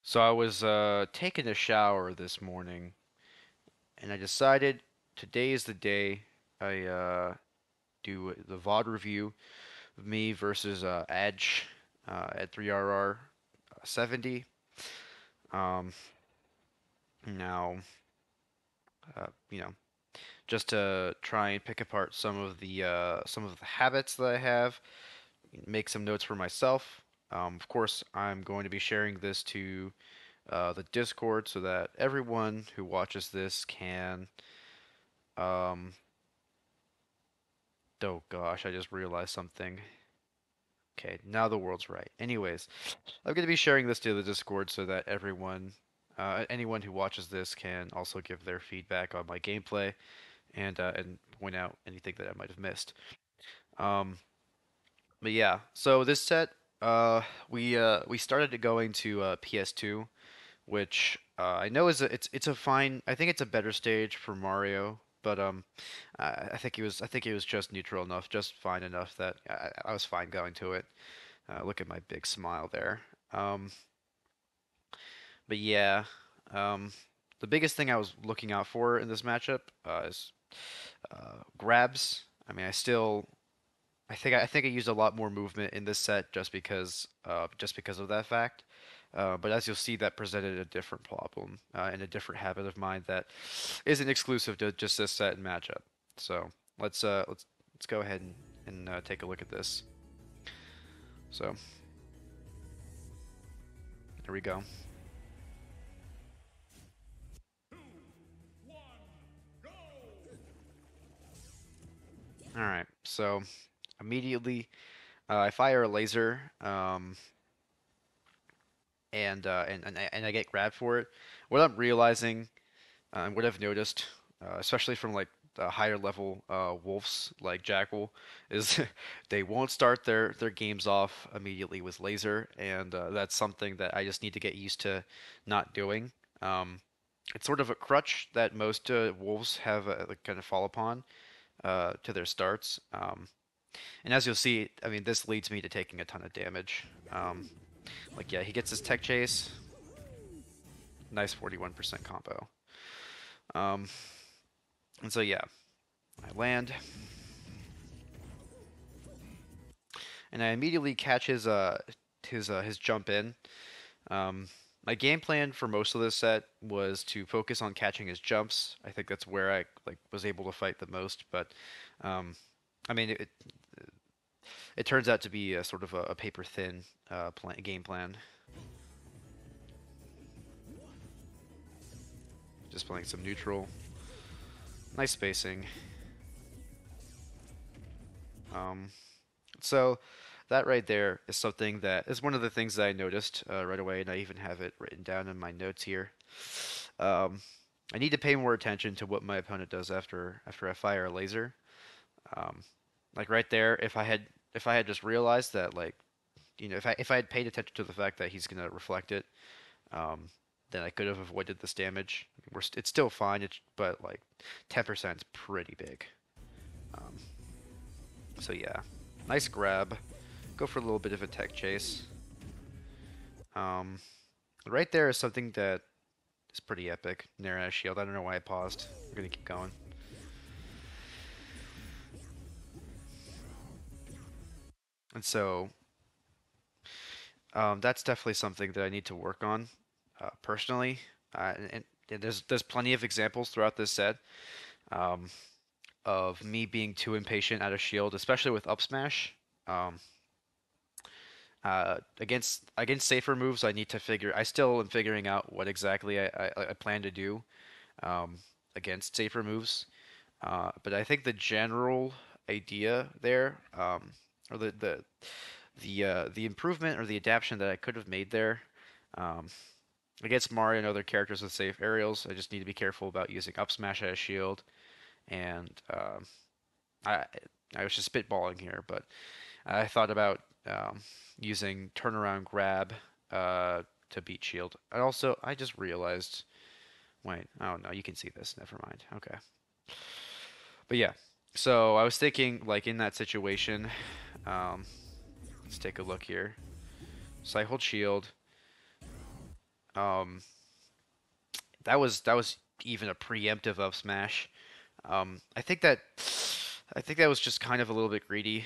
So I was taking a shower this morning, and I decided today is the day I do the VOD review of me versus Adge at 3RR 70. Um, now, you know, just to try and pick apart some of the habits that I have, make some notes for myself. Of course, I'm going to be sharing this to the Discord so that everyone who watches this can um, oh gosh, I just realized something. Okay, now the world's right. Anyways, I'm going to be sharing this to the Discord so that anyone who watches this can also give their feedback on my gameplay and point out anything that I might have missed. Um, but yeah, so this set, we started going to PS2, which I know it's a fine. I think it's a better stage for Mario, but I think it was just neutral enough, just fine enough that I was fine going to it. Look at my big smile there. Um, but yeah, um, the biggest thing I was looking out for in this matchup is grabs. I mean, I think I used a lot more movement in this set just because of that fact. But as you'll see, that presented a different problem and a different habit of mine that isn't exclusive to just this set and matchup. So let's go ahead and take a look at this. So here we go. All right. So immediately I fire a laser and I get grabbed for it. What I'm realizing and what I've noticed, especially from like the higher level wolves like Jackal, is they won't start their games off immediately with laser, and that's something that I just need to get used to not doing. Um, it's sort of a crutch that most wolves have like kind of fall upon to their starts. And as you'll see, I mean, this leads me to taking a ton of damage. Like, yeah, he gets his tech chase. Nice 41% combo. Um, and so, yeah, I land, and I immediately catch his jump in. Um, my game plan for most of this set was to focus on catching his jumps. I think that's where I like was able to fight the most. But um, I mean, it turns out to be a sort of a paper thin game plan. Just playing some neutral, nice spacing. Um, so that right there is something that is one of the things that I noticed right away, and I even have it written down in my notes here. Um, I need to pay more attention to what my opponent does after I fire a laser. Um, like right there, if I had just realized that like if I had paid attention to the fact that he's gonna reflect it, um, then I could have avoided this damage. It's still fine, but like 10% is pretty big. Um, so yeah, nice grab. Go for a little bit of a tech chase. Um, right there is something that is pretty epic. Nair shield. I don't know why I paused. I'm gonna keep going. And so that's definitely something that I need to work on personally. And there's plenty of examples throughout this set um, of me being too impatient out of shield, especially with up smash. Um, against safer moves, I need to figure. I still am figuring out what exactly I plan to do um, against safer moves. But I think the general idea there, or the improvement or the adaptation that I could have made there, um, against Mario and other characters with safe aerials, I just need to be careful about using up smash as a shield. And I I was just spitballing here, but I thought about using turnaround grab to beat shield. I just realized. Wait, oh no, you can see this. Never mind. Okay. But yeah, so I was thinking, like in that situation, um, let's take a look here. So I hold shield. Um, that was even a preemptive up smash. I think that was just kind of a little bit greedy.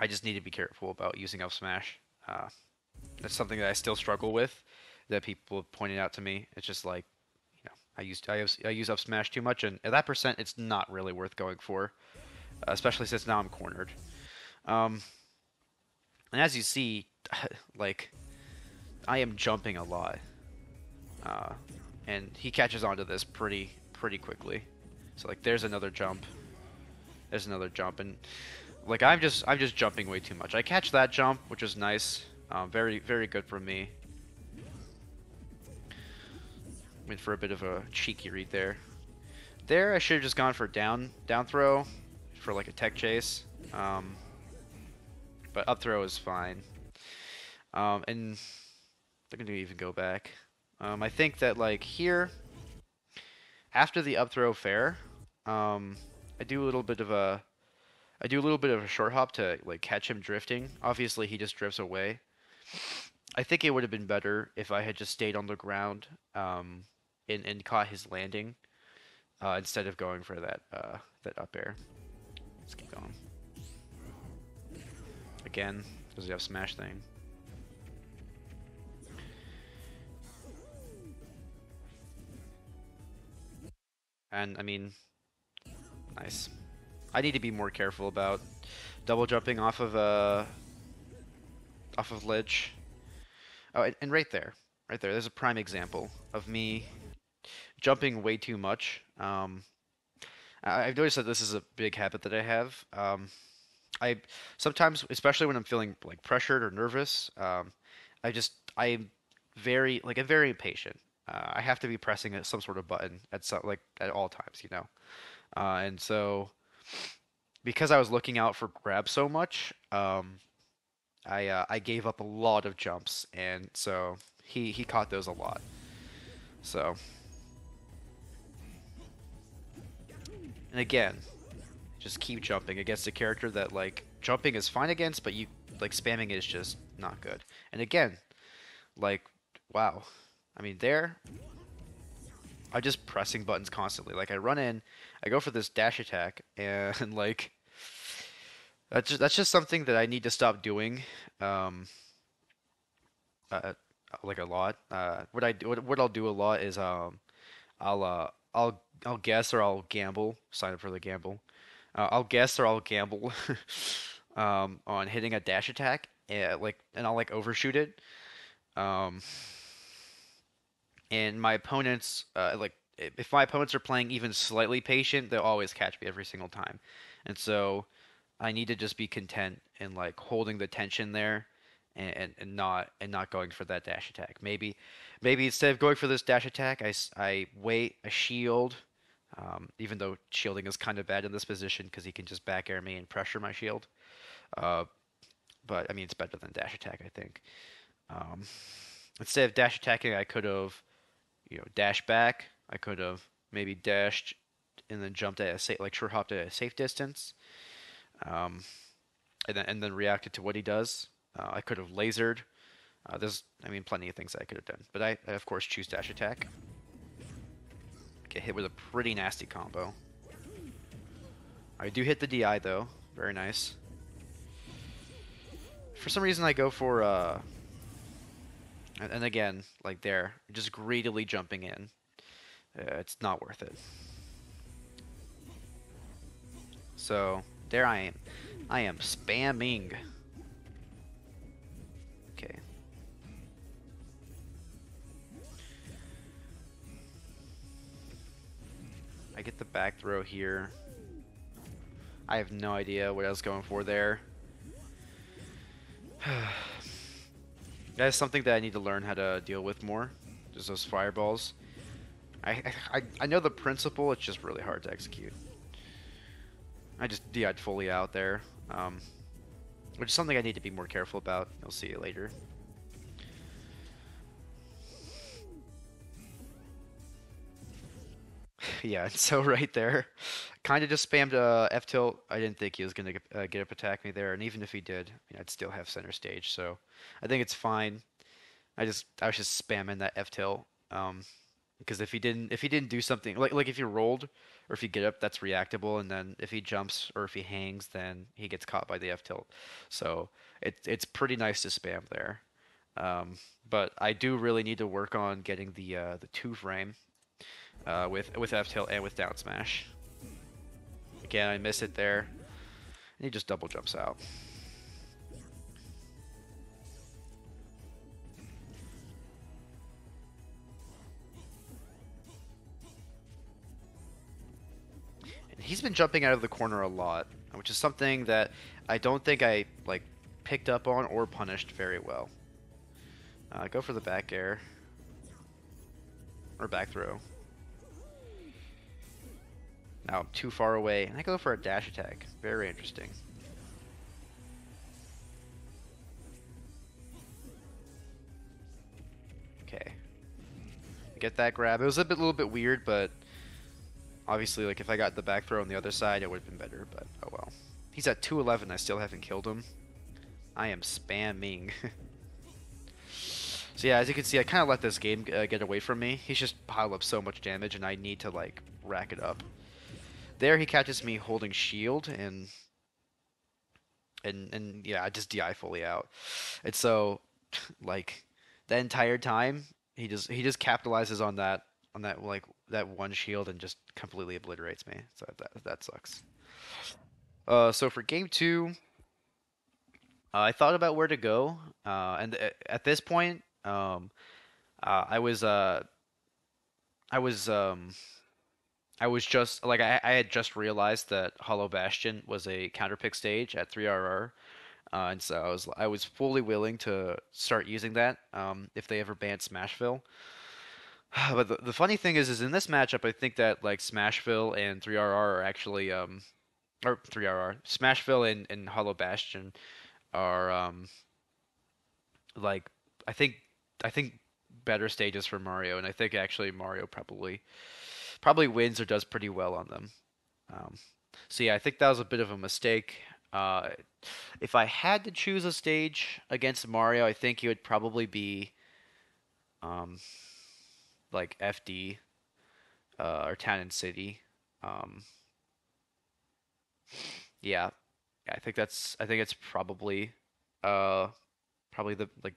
I just need to be careful about using up smash. Uh, that's something that I still struggle with. That people have pointed out to me. It's just like, I use up smash too much, and at that percent, it's not really worth going for. Especially since now I'm cornered. Um, and as you see, like I am jumping a lot, uh, and he catches onto this pretty quickly. So like, there's another jump, and like I'm just jumping way too much. I catch that jump, which is nice, very good for me. Went for a bit of a cheeky read there. There, I should have just gone for down throw, for like a tech chase. Um, but up throw is fine. And they're gonna even go back. I think that like here, after the up throw fair, um, I do a little bit of a I do a little bit of a short hop to like catch him drifting. Obviously, he just drifts away. I think it would have been better if I had just stayed on the ground, and caught his landing, instead of going for that up air. Let's keep going. Again, does he have smash thing? And I mean, nice. I need to be more careful about double jumping off of ledge. Oh, and right there, there's a prime example of me jumping way too much. I've noticed that this is a big habit that I have. I sometimes, especially when I'm feeling like pressured or nervous, I'm very impatient. I have to be pressing some sort of button at all times, you know. And so because I was looking out for grab so much, I gave up a lot of jumps, and so he caught those a lot. So, and again, just keep jumping against a character that like jumping is fine against, but you like spamming is just not good. And again, like, wow. I mean, there, I'm just pressing buttons constantly. Like I run in, I go for this dash attack, and like that's just something that I need to stop doing. Um, uh, like a lot. What I'll do a lot is I'll uh I'll guess or I'll gamble. Sign up for the gamble. I'll guess or I'll gamble on hitting a dash attack, and I'll like overshoot it. Um, and my opponents if my opponents are playing even slightly patient, they'll always catch me every single time. And so I need to just be content and like holding the tension there, and not going for that dash attack. Maybe instead of going for this dash attack, I wait a shield. Even though shielding is kind of bad in this position because he can just back air me and pressure my shield. Uh, but I mean, it's better than dash attack, I think. Um, Instead of dash attacking, I could have, dashed back. I could have maybe dashed and then jumped at a safe, like short hopped at a safe distance, um, and then reacted to what he does. I could have lasered. I mean, plenty of things I could have done, but I of course choose dash attack. Get hit with a pretty nasty combo. I do hit the DI though, very nice. For some reason, I go for and again, like there, just greedily jumping in. It's not worth it. So there I am. I am spamming. Okay. I get the back throw here. I have no idea what I was going for there. That is something that I need to learn how to deal with more. Just those fireballs. I know the principle, it's just really hard to execute. I just DI'd fully out there, which is something I need to be more careful about. You'll see it later. Yeah, and so right there, kind of just spammed F tilt. I didn't think he was gonna get up attack me there, and even if he did, I'd still have center stage. So I think it's fine. I was just spamming that F tilt. Because if he didn't do something like if he rolled or if he get up, that's reactable, and then if he jumps or if he hangs, then he gets caught by the F tilt. So it's pretty nice to spam there. Um, but I do really need to work on getting the two frame with F tilt and with down smash. Again, I miss it there, and he just double jumps out. He's been jumping out of the corner a lot, which is something that I don't think I like picked up on or punished very well. Go for the back air or back throw. Now I'm too far away, and I go for a dash attack. Very interesting. Okay, get that grab. It was little bit weird, but obviously, like if I got the back throw on the other side, it would have been better. But oh well. He's at 211. I still haven't killed him. I am spamming. So yeah, as you can see, I kind of let this game get away from me. He's just piled up so much damage, and I need to like rack it up. There, he catches me holding shield, and yeah, I just DI fully out. And so, like, the entire time, he just capitalizes on that like that one shield and just completely obliterates me. So that sucks. So for game two, I thought about where to go, and at this point, I was I was I was just like I had just realized that Hollow Bastion was a counterpick stage at 3RR, and so I was fully willing to start using that if they ever banned Smashville. But the funny thing is in this matchup, I think that like Smashville and 3RR are actually or 3RR Smashville and Hollow Bastion are like I think I think better stages for Mario, and I think actually Mario probably wins or does pretty well on them. Um, so yeah, I think that was a bit of a mistake. Uh, if I had to choose a stage against Mario, I think it would probably be um, like FD or Town and City. Um, yeah, I think it's uh, probably the like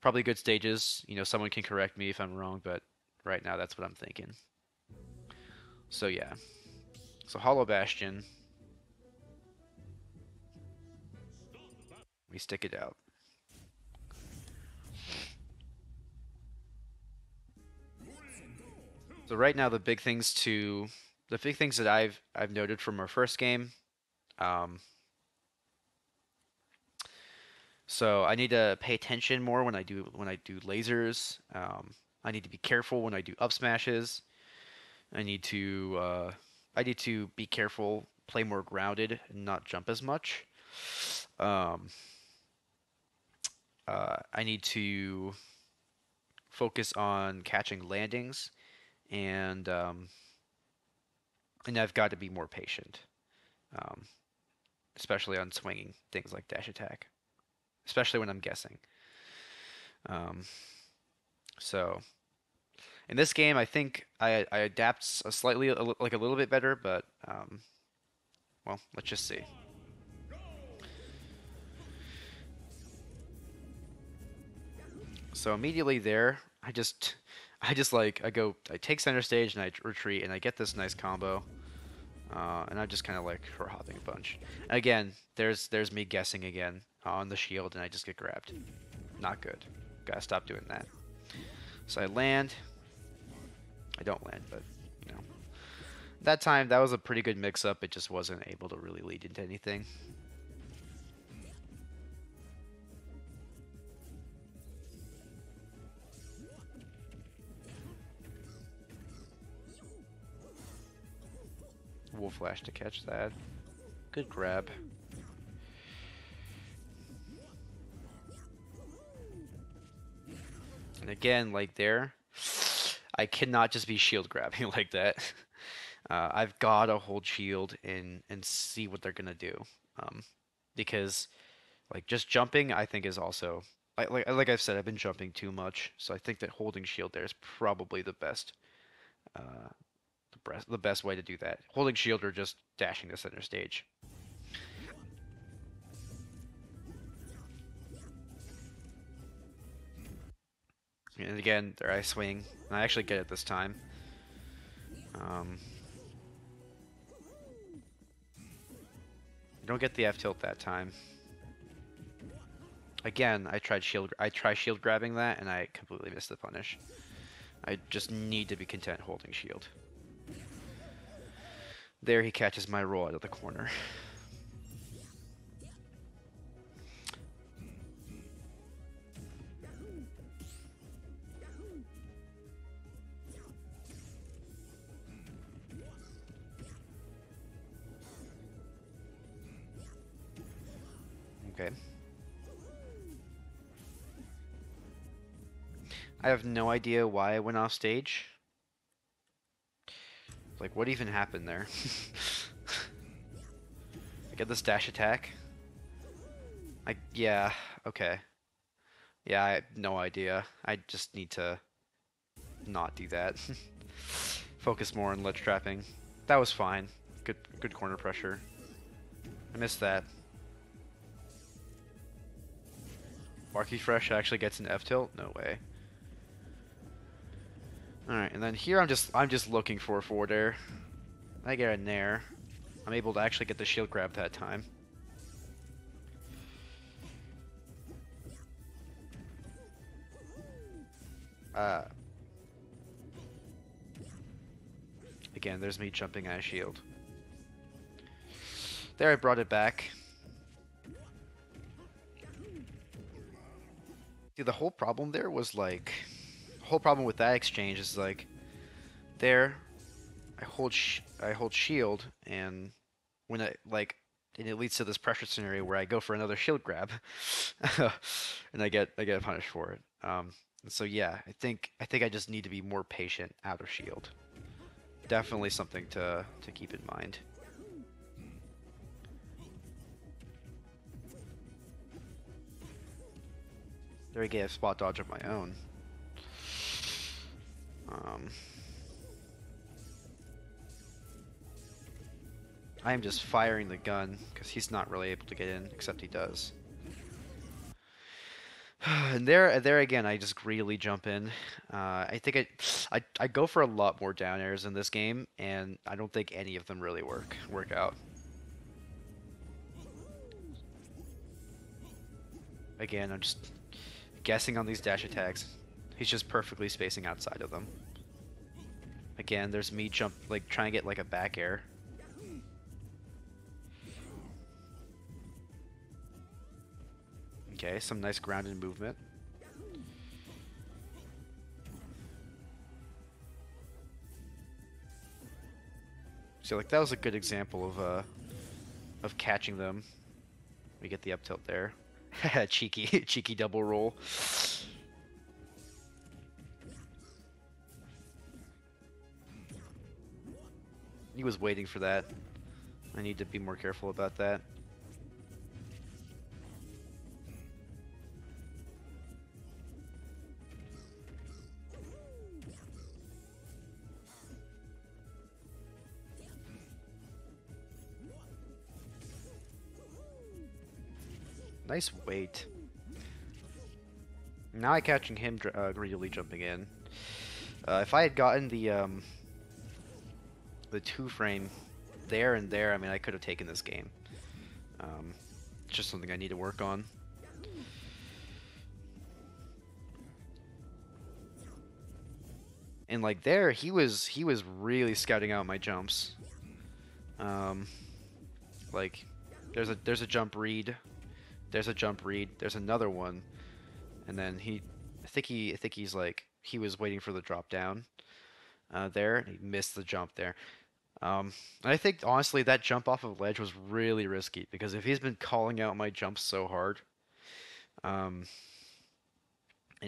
probably good stages. Someone can correct me if I'm wrong, but right now that's what I'm thinking. So yeah, so Hollow Bastion, we stick it out. So right now the big things that I've noted from our first game. Um, so I need to pay attention more when I do lasers. I need to be careful when I do up smashes. I need to I need to be careful, play more grounded, and not jump as much. Um, I need to focus on catching landings, and um, and I've got to be more patient, um, especially on swinging things like dash attack, especially when I'm guessing. Um, so in this game, I think I adapt slightly like a little bit better, but well, let's just see. So immediately there, I just like I take center stage and I retreat and I get this nice combo. And I just kind of like for hopping a bunch. Again, there's me guessing again on the shield, and I just get grabbed. Not good. Gotta stop doing that. So I land. I don't land, but you know, that time that was a pretty good mix-up. It just wasn't able to really lead into anything. Wolf Flash to catch that. Good grab. And again, like there, I cannot just be shield grabbing like that. I've got to hold shield and see what they're gonna do, um, because like just jumping, I think is also like I've said, I've been jumping too much, so I think that holding shield there is probably uh, the best way to do that. Holding shield or just dashing to center stage. And again, there I swing, and I actually get it this time. Um, I don't get the F tilt that time. Again, I try shield grabbing that, and I completely missed the punish. I just need to be content holding shield. There he catches my roll out of the corner. Okay. I have no idea why I went off stage. Like, what even happened there? I get this dash attack. Yeah, okay. Yeah, I have no idea. I just need to not do that. Focus more on ledge trapping. That was fine. Good corner pressure. I missed that. MarkyFresh actually gets an F tilt? No way. Alright, and then here I'm just looking for a forward air. I get in there. I'm able to actually get the shield grab that time. Again, there's me jumping at a shield. There, I brought it back. See, the whole problem there was like, the whole problem with that exchange is like, there, I hold shield, and when and it leads to this pressure scenario where I go for another shield grab, and I get punished for it. So yeah, I think I just need to be more patient out of shield. Definitely something to keep in mind. There I get a spot dodge of my own. I am just firing the gun because he's not really able to get in, except he does. And there again, I just greedily jump in. I think I go for a lot more down airs in this game, and I don't think any of them really work out. Again, I'm just guessing on these dash attacks. He's just perfectly spacing outside of them. Again, there's me trying to get like a back air. Okay, some nice grounded movement. So like that was a good example of catching them. We get the up tilt there. Cheeky double roll. He was waiting for that. I need to be more careful about that. Nice wait. Now I'm catching him greedily jumping in. If I had gotten the 2-frame there and there, I mean, I could have taken this game. It's just something I need to work on. And like there, he was really scouting out my jumps. Like there's a jump read, there's a jump read, there's another one, and then I think he's like he was waiting for the drop down there, and he missed the jump there. And I think honestly that jump off of ledge was really risky because if he's been calling out my jumps so hard, um,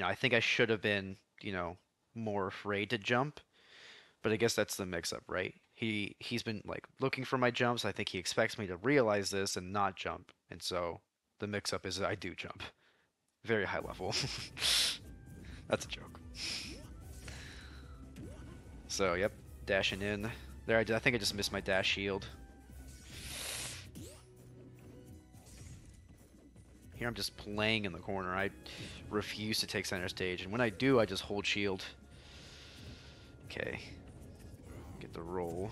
I think I should have been, more afraid to jump. But I guess that's the mix-up, right? He's been like looking for my jumps. I think he expects me to realize this and not jump, and so the mix-up is I do jump. Very high level. That's a joke. So, yep, dashing in. There, I think I just missed my dash shield. Here I'm just playing in the corner. I refuse to take center stage, and when I do, I just hold shield. Okay. Get the roll.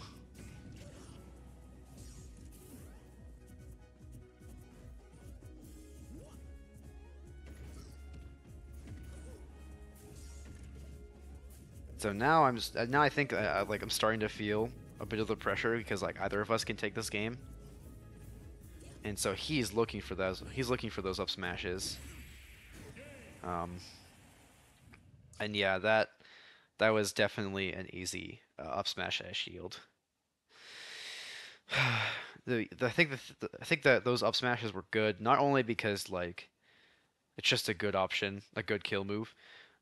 So now I think like I'm starting to feel a bit of the pressure because like either of us can take this game, and so he's looking for those. He's looking for those up smashes. And yeah, that was definitely an easy up smash as shield. I think that those up smashes were good, not only because like it's just a good option, a good kill move,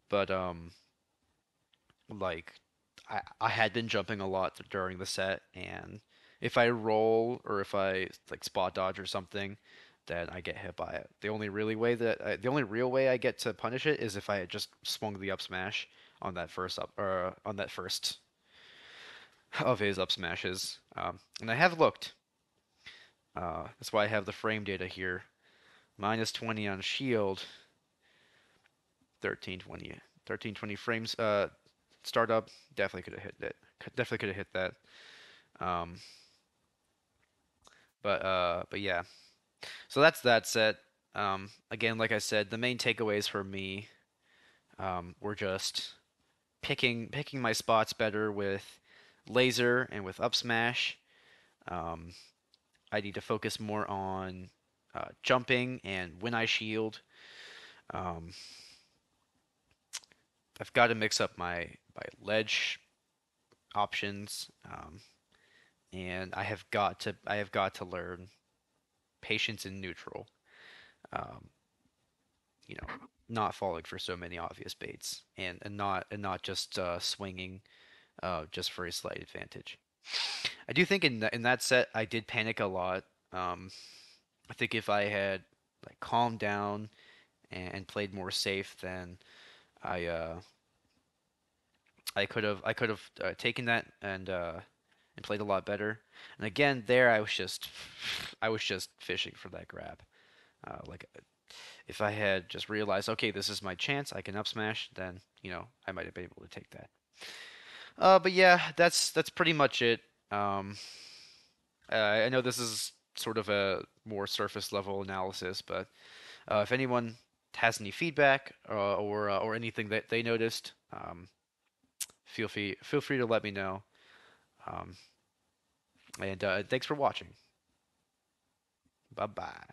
but like I had been jumping a lot during the set, and if I roll or if I like spot dodge or something, then I get hit by it. The only real way I get to punish it is if I had just swung the up smash on that first up or on that first of his up smashes. And I have looked. That's why I have the frame data here. Minus 20 on shield. 1320. 1320 frames. Startup definitely could have hit it. Definitely could have hit that. Um, but yeah. So that's that set. Again, like I said, the main takeaways for me were just picking my spots better with laser and with up smash. Um, I need to focus more on jumping and when I shield. Um, I've got to mix up my ledge options, and I have got to learn patience in neutral. Um, you know, not falling for so many obvious baits, and not just swinging just for a slight advantage. I do think in that set I did panic a lot. I think if I had like calmed down and played more safe, then I I could have taken that and played a lot better. And again, there I was just fishing for that grab. Like if I had just realized, okay, this is my chance, I can up smash, then I might have been able to take that. But yeah, that's pretty much it. Um, I know this is sort of a more surface level analysis, but if anyone has any feedback or anything that they noticed, feel free to let me know. Um, and thanks for watching. Bye bye.